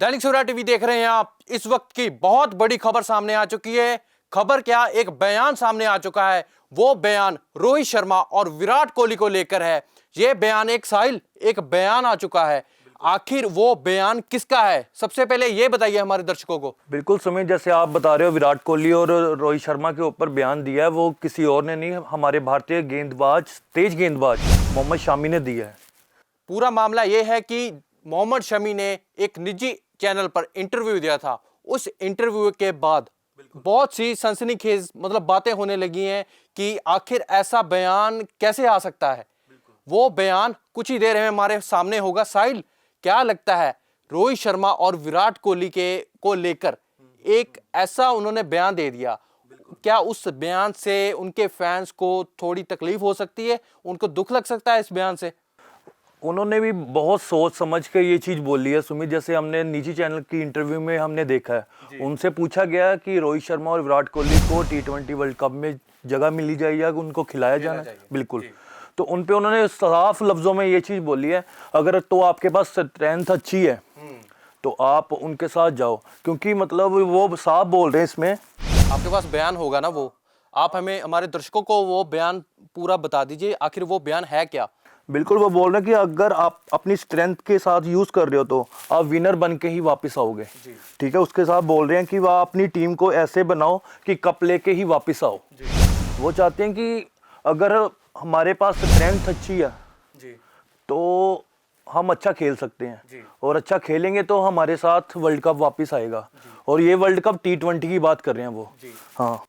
Dainik Savera TV देख रहे हैं आप। इस वक्त की बहुत बड़ी खबर सामने आ चुकी है। खबर क्या, एक बयान सामने आ चुका है। वो बयान रोहित शर्मा और विराट कोहली को लेकर है। ये बयान एक बयान आ चुका है। आखिर वो बयान किसका है, सबसे पहले ये बताइए हमारे दर्शकों को। बिल्कुल सुमित, जैसे आप बता रहे हो विराट कोहली और रोहित शर्मा के ऊपर बयान दिया है, वो किसी और ने नहीं, हमारे भारतीय गेंदबाज, तेज गेंदबाज मोहम्मद शमी ने दिया है। पूरा मामला ये है कि मोहम्मद शमी ने एक निजी चैनल पर इंटरव्यू दिया था। उस इंटरव्यू के बाद बहुत सी सनसनीखेज बातें होने लगी हैं कि आखिर ऐसा बयान कैसे आ सकता है। वो बयान कुछ ही देर में हमारे सामने होगा। साहिल, क्या लगता है, रोहित शर्मा और विराट कोहली को लेकर एक ऐसा उन्होंने बयान दे दिया, क्या उस बयान से उनके फैंस को थोड़ी तकलीफ हो सकती है, उनको दुख लग सकता है इस बयान से? उन्होंने भी बहुत सोच समझ के ये चीज बोली है सुमित। जैसे हमने निजी चैनल की इंटरव्यू में हमने देखा है, उनसे पूछा गया कि रोहित शर्मा और विराट कोहली को T20 वर्ल्ड कप में जगह मिली जाए या उनको खिलाया जाना। बिल्कुल, तो उन पे उन्होंने साफ लफ्जों में ये चीज बोली है, अगर तो आपके पास स्ट्रेंथ अच्छी है तो आप उनके साथ जाओ, क्योंकि वो साफ बोल रहे हैं इसमें। आपके पास बयान होगा ना, वो आप हमें, हमारे दर्शकों को वो बयान पूरा बता दीजिए, आखिर वो बयान है क्या? बिल्कुल, वो बोल रहे हैं कि अगर आप अपनी स्ट्रेंथ के साथ यूज कर रहे हो तो आप विनर बन के ही वापस आओगे। ठीक है, उसके साथ बोल रहे हैं कि वह अपनी टीम को ऐसे बनाओ कि कप लेके ही वापस आओ। वो चाहते हैं कि अगर हमारे पास स्ट्रेंथ अच्छी है तो हम अच्छा खेल सकते हैं, और अच्छा खेलेंगे तो हमारे साथ वर्ल्ड कप वापस आएगा। और ये वर्ल्ड कप T20 की बात कर रहे हैं वो। हाँ,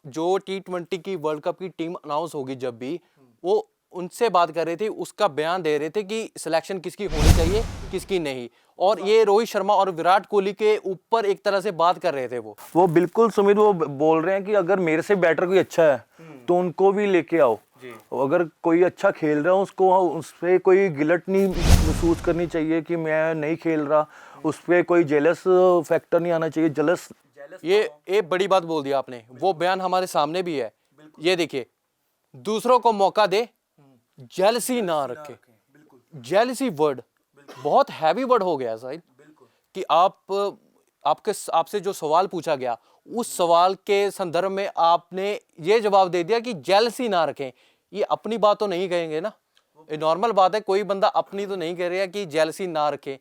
जो T20 की वर्ल्ड कप की टीम अनाउंस होगी, जब भी वो उनसे बात कर रहे थे, उसका बयान दे रहे थे कि सिलेक्शन किसकी होनी चाहिए, किसकी नहीं। और ये रोहित शर्मा और विराट कोहली के ऊपर एक तरह से बात कर रहे थे वो बिल्कुल सुमित, वो बोल रहे हैं कि अगर मेरे से बैटर कोई अच्छा है तो उनको भी लेके आओ। अगर कोई अच्छा खेल रहा है उसको उस पर कोई गिल्ट नहीं महसूस करनी चाहिए कि मैं नहीं खेल रहा, उस पर कोई जेलस फैक्टर नहीं आना चाहिए। जेलस, ये बड़ी बात बोल दिया आपने। वो बयान हमारे सामने भी है, ये देखिए। दूसरों को मौका दे, जेलसी ना रखे। जेलसी वर्ड बहुत हैवी वर्ड हो गया साहिब, कि आपसे जो सवाल पूछा गया, उस सवाल के संदर्भ में आपने ये जवाब दे दिया कि जेलसी ना रखें। ये अपनी बात तो नहीं कहेंगे ना, ये नॉर्मल बात है, कोई बंदा अपनी तो नहीं कह रहा कि जेलसी ना रखे।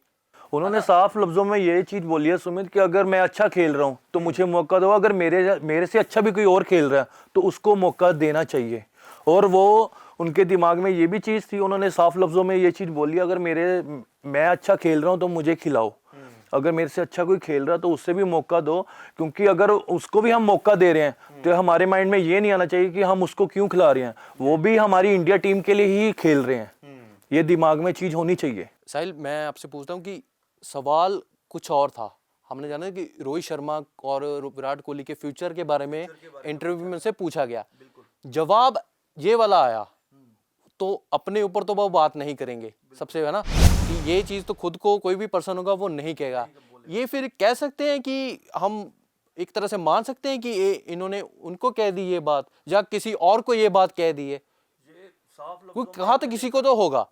उन्होंने साफ लफ्जों में ये चीज बोली है सुमित कि अगर मैं अच्छा खेल रहा हूं तो मुझे मौका दो, अगर मेरे से अच्छा भी कोई और खेल रहा है तो उसको मौका देना चाहिए। और वो उनके दिमाग में ये भी चीज थी, उन्होंने साफ लफ्जों में ये चीज बोली, अगर मैं अच्छा खेल रहा हूं तो मुझे खिलाओ, अगर मेरे से अच्छा कोई खेल रहा तो उससे भी मौका दो, क्योंकि अगर उसको भी हम मौका दे रहे हैं तो हमारे माइंड में ये नहीं आना चाहिए कि हम उसको क्यों खिला रहे हैं, वो भी हमारी इंडिया टीम के लिए ही खेल रहे हैं। ये दिमाग में चीज होनी चाहिए। साहिल, मैं आपसे पूछता हूँ कि सवाल कुछ और था। हमने जाना कि रोहित शर्मा और विराट कोहली के फ्यूचर के बारे में इंटरव्यू में से पूछा गया, जवाब ये वाला आया, तो अपने ऊपर तो वो बात नहीं करेंगे सबसे, है ना, कि ये चीज तो खुद को कोई भी पर्सन होगा वो नहीं कहेगा। ये फिर कह सकते हैं कि हम एक तरह से मान सकते हैं कि इन्होंने उनको कह दी ये बात, या किसी और को ये बात कह दी है? कहा तो किसी को तो होगा,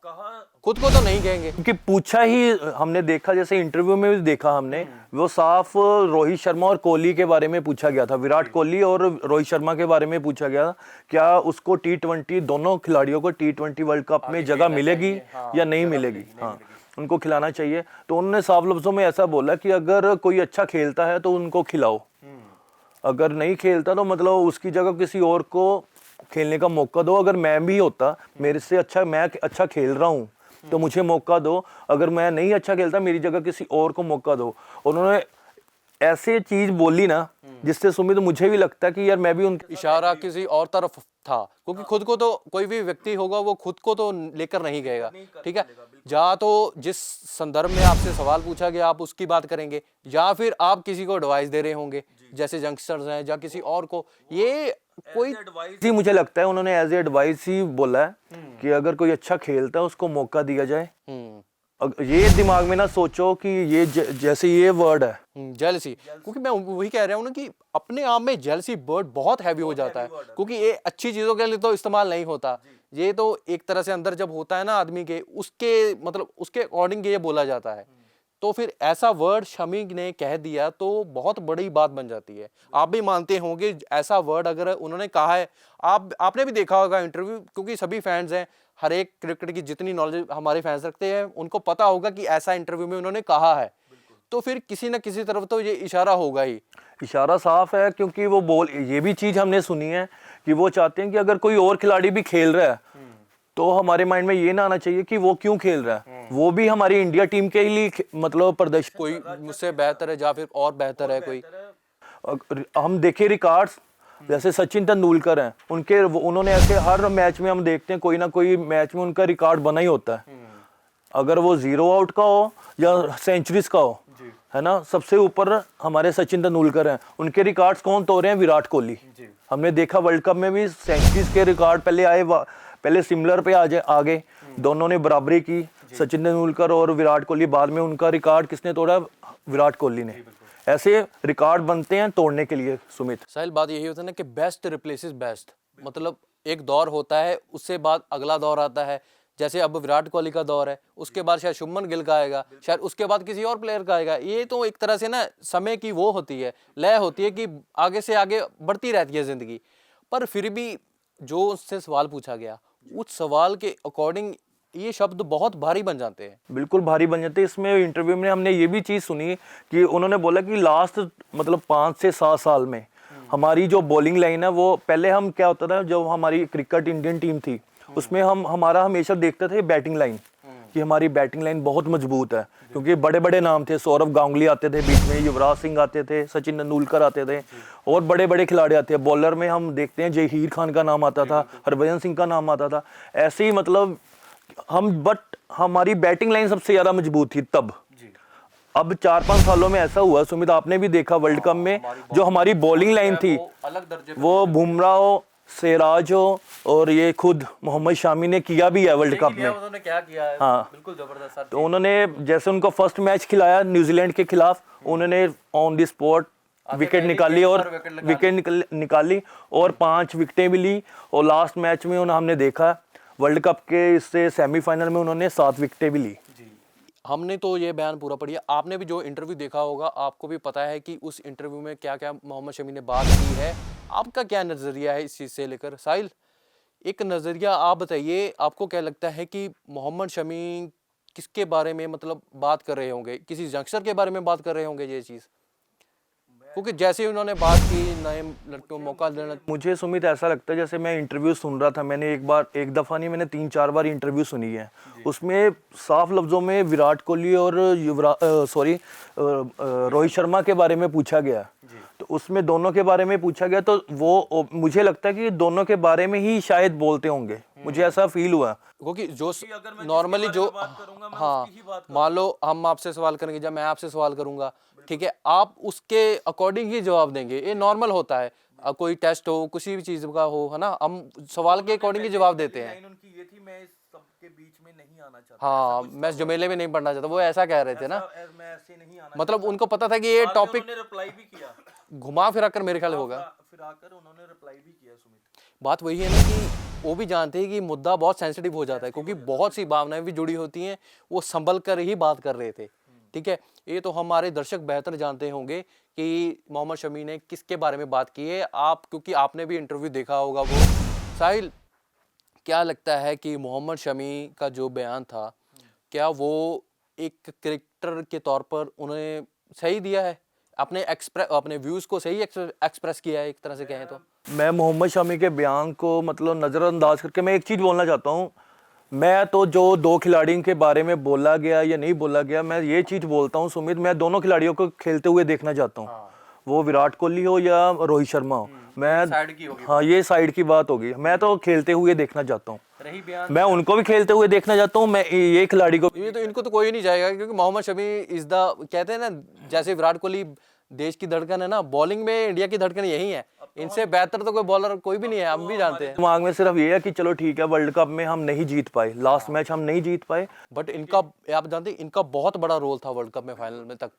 खुद को तो नहीं कहेंगे। क्योंकि पूछा ही हमने देखा, जैसे इंटरव्यू में भी देखा हमने, वो साफ रोहित शर्मा और कोहली के बारे में पूछा गया था, विराट कोहली और रोहित शर्मा के बारे में पूछा गया, क्या उसको T20, दोनों खिलाड़ियों को T20 वर्ल्ड कप में जगह मिलेगी या नहीं मिलेगी। हाँ, उनको खिलाना चाहिए। तो उन्होंने साफ लफ्जों में ऐसा बोला कि अगर कोई अच्छा खेलता है तो उनको खिलाओ, अगर नहीं खेलता तो उसकी जगह किसी और को खेलने का मौका दो। अगर मैं भी होता, मेरे से अच्छा, मैं अच्छा खेल रहा हूं तो मुझे मौका दो, अगर मैं नहीं अच्छा खेलता मेरी जगह किसी और को मौका दो। उन्होंने ऐसे चीज बोली ना, जिससे सुमित मुझे भी लगता है कि यार मैं भी उनके इशारा किसी और तरफ था, क्योंकि खुद को तो कोई भी व्यक्ति होगा वो खुद को तो लेकर नहीं गएगा। ठीक है, या तो जिस संदर्भ में आपसे सवाल पूछा गया आप उसकी बात करेंगे, या फिर आप किसी को एडवाइस दे रहे होंगे, जैसे यंगस्टर्स हैं या किसी और को। ये कोई एडवाइस, मुझे लगता है उन्होंने एज ए एडवाइस ही बोला है कि अगर कोई अच्छा खेलता है उसको मौका दिया जाए। ये दिमाग में ना सोचो कि ये जैसे ये वर्ड है जेलसी, क्योंकि मैं वही कह रहा हूँ ना कि अपने आप में जेलसी वर्ड बहुत हैवी हो जाता है, क्योंकि ये अच्छी चीजों के लिए तो इस्तेमाल नहीं होता। ये तो एक तरह से अंदर जब होता है ना आदमी के, उसके उसके अकॉर्डिंग ये बोला जाता है तो फिर ऐसा वर्ड शमी ने कह दिया तो बहुत बड़ी बात बन जाती है। आप भी मानते होंगे ऐसा वर्ड अगर उन्होंने कहा है, आपने भी देखा होगा इंटरव्यू, क्योंकि सभी फैंस हैं, हर एक क्रिकेट की जितनी नॉलेज हमारे फैंस रखते हैं उनको पता होगा कि ऐसा इंटरव्यू में उन्होंने कहा है, तो फिर किसी न किसी तरफ तो ये इशारा होगा ही। इशारा साफ है, क्योंकि वो ये भी चीज हमने सुनी है कि वो चाहते हैं कि अगर कोई और खिलाड़ी भी खेल रहा है तो हमारे माइंड में ये ना आना चाहिए कि वो क्यों खेल रहा है, वो भी हमारी इंडिया टीम के लिए मतलब प्रदर्शन, कोई मुझसे बेहतर है या फिर और बेहतर है कोई। हम देखे रिकॉर्ड्स, जैसे सचिन तेंदुलकर हैं, उन्होंने ऐसे हर मैच में हम देखते हैं कोई ना कोई मैच में उनका रिकॉर्ड बना ही होता है, अगर वो 0 आउट का हो या सेंचुरीज का हो, है ना। सबसे ऊपर हमारे सचिन तेंदुलकर हैं, उनके रिकॉर्ड्स कौन तोड़ रहे हैं? विराट कोहली। हमने देखा वर्ल्ड कप में भी सेंचुरीज के रिकॉर्ड पहले सिमिलर पे आ गए, दोनों ने बराबरी की, सचिन तेंदुलकर और विराट कोहली। बाद में उनका रिकॉर्ड किसने तोड़ा? विराट कोहली ने। ऐसे रिकॉर्ड बनते हैं तोड़ने के लिए सुमित। साहिल, बात यही होता है ना कि बेस्ट रिप्लेसेस बेस्ट, मतलब एक दौर होता है, उससे बाद अगला दौर आता है। जैसे अब विराट कोहली का दौर है, उसके बाद शायद शुभमन गिल का आएगा, शायद उसके बाद किसी और प्लेयर का आएगा। ये तो एक तरह से ना समय की वो होती है, लय होती है कि आगे से आगे बढ़ती रहती है जिंदगी। पर फिर भी जो उससे सवाल पूछा गया, उस सवाल के अकॉर्डिंग ये शब्द बहुत भारी बन जाते हैं। बिल्कुल भारी बन जाते हैं। इसमें इंटरव्यू में हमने ये भी चीज़ सुनी कि उन्होंने बोला कि लास्ट मतलब 5 से 7 साल में हमारी जो बॉलिंग लाइन है, वो पहले हम क्या होता था, जब हमारी क्रिकेट इंडियन टीम थी उसमें हमारा हमेशा देखते थे बैटिंग लाइन, कि हमारी बैटिंग लाइन बहुत मजबूत है, क्योंकि बड़े बड़े नाम थे, सौरव गांगुली आते थे बीच में, युवराज सिंह आते थे, सचिन तेंदुलकर आते थे, और बड़े बड़े खिलाड़ी आते हैं। बॉलर में हम देखते हैं जहीर खान का नाम आता था, हरभजन सिंह का नाम आता था। ऐसे ही मतलब हमारी बैटिंग लाइन सबसे ज्यादा मजबूत थी तब। अब 4-5 सालों में ऐसा हुआ सुमित, आपने भी देखा वर्ल्ड कप में, जो हमारी बॉलिंग लाइन थी वो बुमराह हो, सिराज हो, और ये खुद मोहम्मद शामी ने किया भी है वर्ल्ड कप में। उन्होंने क्या किया है? हाँ, बिल्कुल जबरदस्त। तो उन्होंने जैसे उनको फर्स्ट मैच खिलाया न्यूजीलैंड के खिलाफ, उन्होंने ऑन द स्पॉट विकेट निकाली और निकाली और 5 विकेटें भी ली। और लास्ट मैच में हमने देखा वर्ल्ड कप के इससे सेमीफाइनल में उन्होंने 7 विकेटें भी ली। हमने तो ये बयान पूरा पढ़िया, आपने भी जो इंटरव्यू देखा होगा आपको भी पता है कि उस इंटरव्यू में क्या क्या मोहम्मद शमी ने बात की है। आपका क्या नज़रिया है इस चीज़ से लेकर? साहिल, एक नज़रिया आप बताइए, आपको क्या लगता है कि मोहम्मद शमी किसके बारे में मतलब बात कर रहे होंगे? किसी यंगस्टर के बारे में बात कर रहे होंगे ये चीज़? क्योंकि जैसे ही उन्होंने बात की नए लड़कों को मौका देना, मुझे सुमित ऐसा लगता है जैसे मैं इंटरव्यू सुन रहा था, मैंने एक दफ़ा नहीं, मैंने 3-4 बार इंटरव्यू सुनी है, उसमें साफ लफ्ज़ों में विराट कोहली और रोहित शर्मा के बारे में पूछा गया, तो उसमें दोनों के बारे में पूछा गया, तो वो मुझे लगता है कि दोनों के बारे में ही शायद बोलते होंगे, मुझे ऐसा फील हुआ। क्योंकि जो नॉर्मली जो, हाँ, मान लो हम आपसे सवाल करेंगे, जब मैं आपसे सवाल करूंगा, ठीक है, आप उसके अकॉर्डिंग ही जवाब देंगे, ये नॉर्मल होता है। कोई टेस्ट हो, किसी भी चीज का हो, है ना, हम सवाल के अकॉर्डिंग ही जवाब देते हैं। उनकी ये थी, मैं इस सबके बीच में नहीं आना चाहता, हाँ, मैं जमेले में नहीं पढ़ना चाहता, वो ऐसा कह रहे थे ना, मैं ऐसे नहीं आना, मतलब उनको पता था कि ये टॉपिक रिप्लाई भी किया, घुमा फिरा कर मेरे ख्याल होगा, फिर आकर उन्होंने रिप्लाई भी किया सुमित। बात वही है ना कि वो भी जानते हैं कि मुद्दा बहुत सेंसिटिव हो जाता है, क्योंकि बहुत सी भावनाएं भी जुड़ी होती हैं, वो संभल कर ही बात कर रहे थे, ठीक है। ये तो हमारे दर्शक बेहतर जानते होंगे कि मोहम्मद शमी ने किसके बारे में बात की है, आप क्योंकि आपने भी इंटरव्यू देखा होगा वो। साहिल, क्या लगता है कि मोहम्मद शमी का जो बयान था, क्या वो एक क्रिकेटर के तौर पर उन्होंने सही दिया है, अपने व्यूज़ को सही एक्सप्रेस किया है एक तरह से कहें तो? मैं मोहम्मद शमी के बयान को मतलब नज़रअंदाज करके मैं एक चीज़ बोलना चाहता हूँ। मैं तो जो 2 खिलाड़ियों के बारे में बोला गया या नहीं बोला गया, मैं ये चीज़ बोलता हूँ सुमित, मैं दोनों खिलाड़ियों को खेलते हुए देखना चाहता हूँ, वो विराट कोहली हो या रोहित शर्मा हो। मैं साइड की होगी, हाँ, ये साइड की बात होगी, मैं तो खेलते हुए देखना चाहता हूँ, मैं उनको भी खेलते हुए देखना चाहता हूँ, मैं ये खिलाड़ी को, ये तो इनको तो कोई नहीं जाएगा, क्योंकि मोहम्मद शमी इज द, कहते हैं ना, जैसे विराट कोहली देश की धड़कन है ना, बॉलिंग में इंडिया की धड़कन यही है, इनसे बेहतर तो कोई बॉलर कोई भी नहीं है, हम भी जानते हैं। दिमाग में सिर्फ ये है कि चलो ठीक है, वर्ल्ड कप में हम नहीं जीत पाए, लास्ट मैच हम नहीं जीत पाए, बट इनका, आप जानते हैं, इनका बहुत बड़ा रोल था वर्ल्ड कप में फाइनल में तक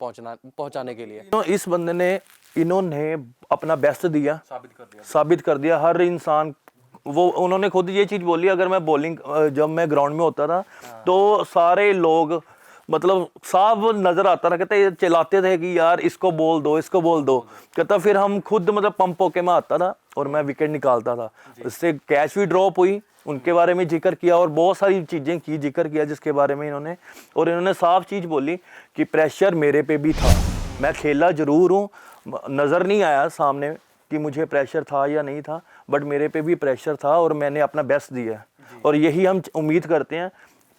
पहुंचाने के लिए। तो इस बंदे ने, इन्होंने अपना बेस्ट दिया, साबित कर दिया हर इंसान। वो उन्होंने खुद ये चीज़ बोली, अगर मैं बॉलिंग, जब मैं ग्राउंड में होता था तो सारे लोग मतलब साफ नजर आता था। कहता ये चिल्लाते थे कि यार इसको बोल दो, इसको बोल दो। कहता फिर हम खुद मतलब पंप होके मैं आता था और मैं विकेट निकालता था। इससे कैच भी ड्रॉप हुई, उनके बारे में जिक्र किया और बहुत सारी चीजें की, जिक्र किया जिसके बारे में इन्होंने साफ चीज बोली कि प्रेशर मेरे पे भी था, मैं खेला जरूर हूँ, नजर नहीं आया सामने कि मुझे प्रेशर था या नहीं था, बट मेरे पे भी प्रेशर था और मैंने अपना बेस्ट दिया है। और यही हम उम्मीद करते हैं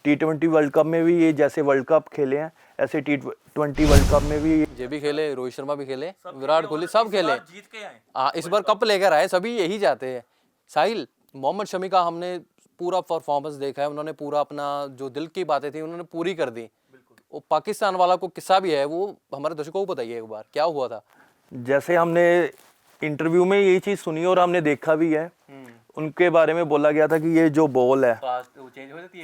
T20 वर्ल्ड कप में भी, ये जैसे वर्ल्ड कप खेले हैं ऐसे T20 वर्ल्ड कप में भी ये भी खेले, रोहित शर्मा भी खेले, विराट कोहली सब खेले, जीत के आए। हाँ, इस बार कप लेकर आए, सभी यही चाहते हैं। साहिल, मोहम्मद शमी का हमने पूरा परफॉर्मेंस देखा है, उन्होंने पूरा अपना जो दिल की बातें थी उन्होंने पूरी कर दी। वो पाकिस्तान वाला को किस्सा भी है, वो हमारे दर्शकों को बताइए एक बार क्या हुआ था। जैसे हमने इंटरव्यू में यही चीज सुनी और हमने देखा भी है, उनके बारे में बोला गया था कि ये जो बॉल है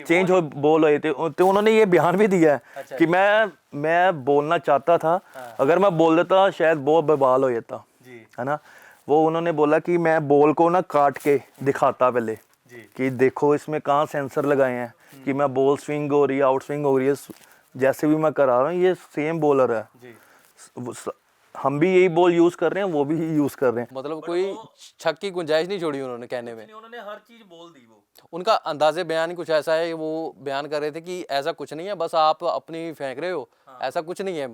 चेंज हो बॉल हुए थे, तो उन्होंने ये बयान भी दिया है कि मैं बोलना चाहता था, अगर मैं बोल देता शायद बॉल बवाल हो जाता, है ना। वो उन्होंने बोला कि मैं बॉल को ना काट के दिखाता पहले कि देखो इसमें कहाँ सेंसर लगाए हैं कि मैं बॉल स्विंग हो रही है, आउट स्विंग हो रही है, जैसे भी मैं करा रहा हूँ ये सेम बॉलर है। हम भी यही बॉल यूज कर रहे हैं, वो भी यूज कर रहे हैं। मतलब कोई छक की गुंजाइश नहीं छोड़ी उन्होंने कहने में, उन्होंने हर चीज बोल दी। वो उनका अंदाजे बयान ही कुछ ऐसा है, वो बयान कर रहे थे कि ऐसा कुछ नहीं है, बस आप अपनी फेंक रहे हो, ऐसा कुछ नहीं है।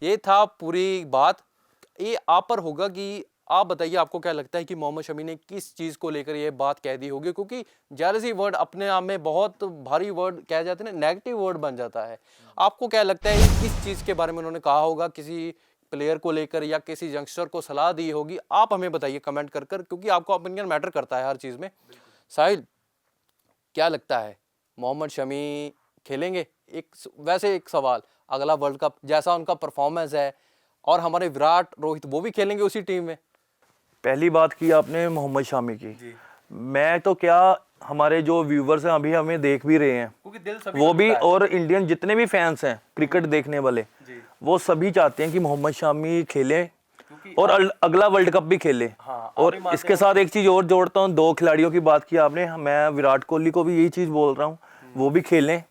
ये था पूरी बात। ये आप पर होगा कि आप बताइए आपको क्या लगता है कि मोहम्मद शमी ने किस चीज़ को लेकर ये बात कह दी होगी, क्योंकि जेलसी वर्ड अपने आप में बहुत भारी वर्ड कह जाते हैं ना, नेगेटिव वर्ड बन जाता है। आपको क्या लगता है किस चीज़ के बारे में उन्होंने कहा होगा, किसी प्लेयर को लेकर या किसी यंगस्टर को सलाह दी होगी, आप हमें बताइए कमेंट कर कर, क्योंकि आपका ओपिनियन मैटर करता है हर चीज़ में। साहिल, क्या लगता है मोहम्मद शमी खेलेंगे? वैसे एक सवाल, अगला वर्ल्ड कप जैसा उनका परफॉर्मेंस है और हमारे विराट, रोहित वो भी खेलेंगे उसी टीम में? पहली बात की आपने मोहम्मद शामी की, मैं तो क्या, हमारे जो व्यूवर्स हैं अभी हमें देख भी रहे हैं, क्योंकि दिल सभी वो भी, और इंडियन जितने भी फैंस हैं क्रिकेट देखने वाले, वो सभी चाहते हैं कि मोहम्मद शामी खेले और अगला वर्ल्ड कप भी खेले। और इसके साथ एक चीज और जोड़ता हूँ, दो खिलाड़ियों की बात की आपने, मैं विराट कोहली को भी यही चीज बोल रहा हूँ, वो भी खेलें,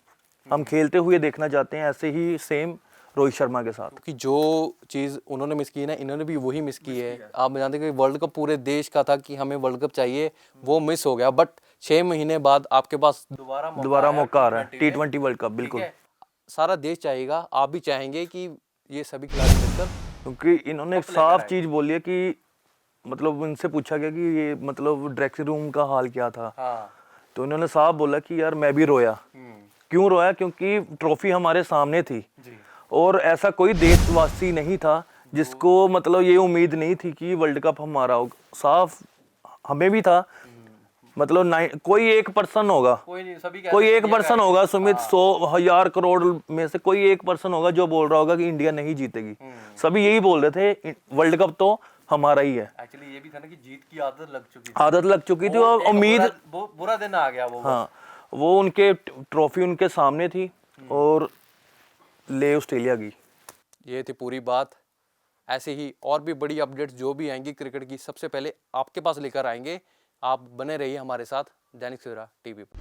हम खेलते हुए देखना चाहते हैं, ऐसे ही सेम रोहित शर्मा के साथ। कि जो चीज़ उन्होंने मिस की ना, इन्होंने भी वही मिस की है। आप जानते हैं कि वर्ल्ड कप पूरे देश का था कि हमें वर्ल्ड कप चाहिए, वो मिस हो गया, बट 6 महीने बाद आपके पास दोबारा मौका आ रहा है T20 वर्ल्ड कप। बिल्कुल, सारा देश चाहेगा, आप भी चाहेंगे कि ये सभी खिलाड़ी मिलकर, क्योंकि इन्होंने एक साफ चीज बोली है कि मतलब उनसे पूछा गया कि ये मतलब ड्रेसिंग रूम का हाल क्या था, तो इन्होंने साफ बोला कि यार मैं भी रोया। क्यों रोया? क्योंकि ट्रॉफी हमारे सामने थी और ऐसा कोई देशवासी नहीं था जिसको मतलब ये उम्मीद नहीं थी कि वर्ल्ड कप हमारा होगा। साफ हमें भी था, मतलब कोई एक पर्सन होगा, कोई एक पर्सन होगा सुमित, 100,000 करोड़ में से कोई एक पर्सन होगा जो बोल रहा होगा कि इंडिया नहीं जीतेगी। सभी यही बोल रहे थे वर्ल्ड कप तो हमारा ही है। एक्चुअली ये भी था ना कि जीत की आदत लग चुकी थी और उम्मीद, बुरा दिन आ गया वो। हाँ, वो उनके ट्रॉफी उनके सामने थी और ले ऑस्ट्रेलिया की। ये थी पूरी बात। ऐसे ही और भी बड़ी अपडेट्स जो भी आएंगी क्रिकेट की, सबसे पहले आपके पास लेकर आएंगे। आप बने रहिए हमारे साथ दैनिक सवेरा टीवी पर।